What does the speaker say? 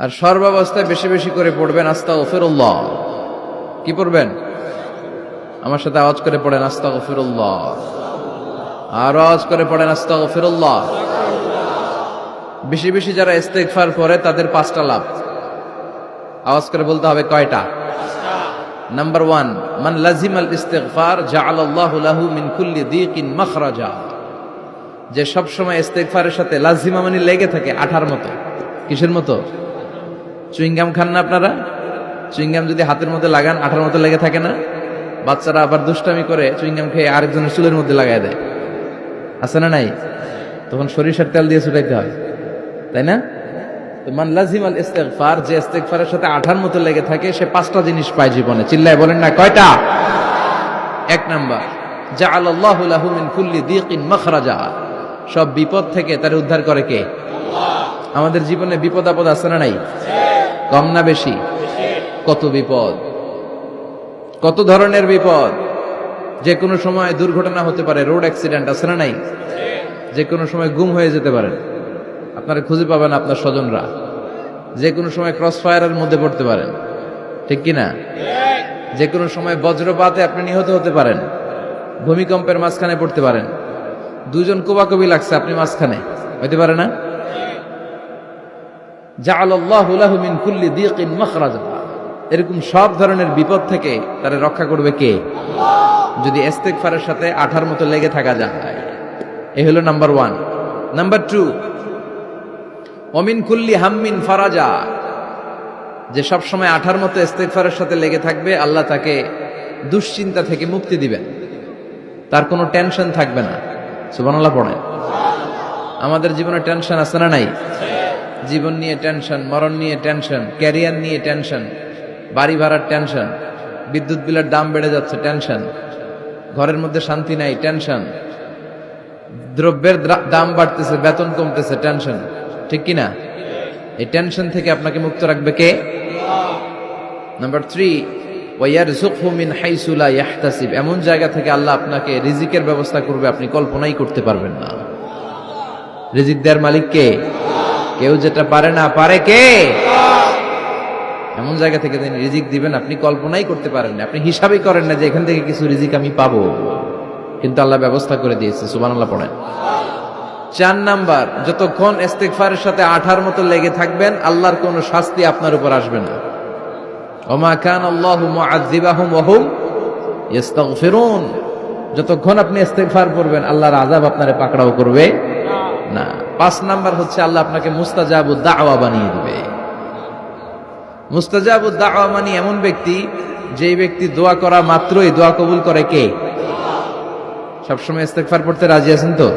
আর সর্বাবস্থায় বেশি বেশি করে পড়বেন আস্তাগফিরুল্লাহ। কি পড়বেন? আমার সাথে আওয়াজ করে পড়েন আস্তাগফিরুল্লাহ। আর আওয়াজ করে পড়েন আস্তাগফিরুল্লাহ। বেশি বেশি যারা ইস্তেগফার করে তাদের 5টা লাভ। আওয়াজ করে বলতে হবে কয়টা? নাম্বার 1, মান লাজিমাল ইস্তিগফার জাআলাল্লাহু লাহু মিন কুল্লি দীকিন মাখরাজা। যে সব সময় ইস্তেগফারের সাথে লাজিমা মানে লেগে থাকে, আঠার মতো। কিসের মতো? চুইংগাম খান না আপনারা? চুইংগাম যদি হাতের মধ্যে লাগান আঠার মতো লেগে থাকে না? বাচ্চারা আবার দুষ্টামি করে চুইংগাম খেয়ে আরেকজনের চুলের মধ্যে লাগাই দেয়, আছে না নাই? তখন সরিষার তেল দিয়ে ছুটাইতে হয়, তাই না? তো মান লাজিমাল ইস্তিগফার, যে ইস্তিগফারের সাথে আঠার মতো লেগে থাকে, সে 5টা জিনিস পায় জীবনে। চিল্লায় বলেন না কয়টা? 1 নাম্বার, জাআলাল্লাহু লাহু মিন কুল্লি দীকিন মাখরাজা। সব বিপদ থেকে তার উদ্ধার করে কে? আল্লাহ। আমাদের জীবনে বিপদ আপদ আছে না নাই? কম না বেশি? কত বিপদ, কত ধরনের বিপদ। যে কোনো সময় দুর্ঘটনা হতে পারে, রোড অ্যাক্সিডেন্ট, আছে না নাই? যে কোনো সময় গুম হয়ে যেতে পারেন, আপনারা খুঁজে পাবেন আপনার স্বজনরা। যে কোনো সময় ক্রস ফায়ারের মধ্যে পড়তে পারেন, ঠিক কিনা? যে কোনো সময় বজ্রপাতে আপনি নিহত হতে পারেন, ভূমিকম্পের মাঝখানে পড়তে পারেন, দুজন কোবাকবি লাগছে, আপনি মাঝখানে, হইতে পারে না? জাআলাল্লাহু লাহু মিন কুল্লি দীকিন মাখরাজা। এরকম সব ধরনের বিপদ থেকে তারে রক্ষা করবে কে? আল্লাহ। যদি ইস্তিগফারের সাথে আঠার মতো লেগে থাকা যায়। এই হলো নাম্বার 1। নাম্বার 2, ওমিন কুল্লি হাম্মিন ফারাজা। যে সব সময় আঠার মতো ইস্তিগফারের সাথে লেগে থাকবে, আল্লাহ তাকে দুশ্চিন্তা থেকে মুক্তি দিবেন, তার কোনো টেনশন থাকবে না। সুবহানাল্লাহ পড়েন। আমাদের জীবনে টেনশন আছে না নাই? জীবন নিয়ে টেনশন, মরণ নিয়ে টেনশন, ক্যারিয়ার নিয়ে টেনশন, বাড়ি ভাড়ার টেনশন, বিদ্যুৎ বিলের দাম বেড়ে যাচ্ছে, টেনশন, ঘরের মধ্যে শান্তি নাই, টেনশন, দ্রব্যের দাম বাড়তেছে, বেতন কমতেছে, টেনশন, ঠিক কিনা? এই টেনশন থেকে আপনাকে মুক্ত রাখবে কে? নাম্বার 3, ওয়ায়ারযুকহু মিন হাইসু লা ইয়াহতাসিব। এমন জায়গা থেকে আল্লাহ আপনাকে রিজিকের ব্যবস্থা করবে, আপনি কল্পনাই করতে পারবেন না। রিজিক দেওয়ার মালিক কে? কেউ যেটা পারে না, পারে কে? এমন জায়গা থেকে তিনি রিজিক দিবেন, আপনি কল্পনাই করতে পারেন না। আপনি হিসাবই করেন না যে এখান থেকে কিছু রিজিক আমি পাবো, কিন্তু আল্লাহ ব্যবস্থা করে দিয়েছে। সুবহানাল্লাহ পড়েন। 4 নাম্বার, যতক্ষণ ইস্তিগফারের সাথে আঠার মতো লেগে থাকবেন, আল্লাহর কোনো শাস্তি আপনার উপর আসবে না। ওমা কানাল্লাহু মুআযযিবাহুম ওয়া হুম ইস্তাগফিরুন। যতক্ষণ আপনি ইস্তিগফার করবেন, আল্লাহর আযাব আপনারে পাকড়াও করবে না। 5 নাম্বার হচ্ছে, আল্লাহ আপনাকে মুস্তাজাবুদ দাওয়া বানিয়ে দিবে। মুস্তাজাবুদ দাওয়া মানে এমন ব্যক্তি, যেই ব্যক্তি দোয়া করা মাত্রই দোয়া কবুল করে কে? সবসময় ইস্তিগফার পড়তে রাজি আছেন তো?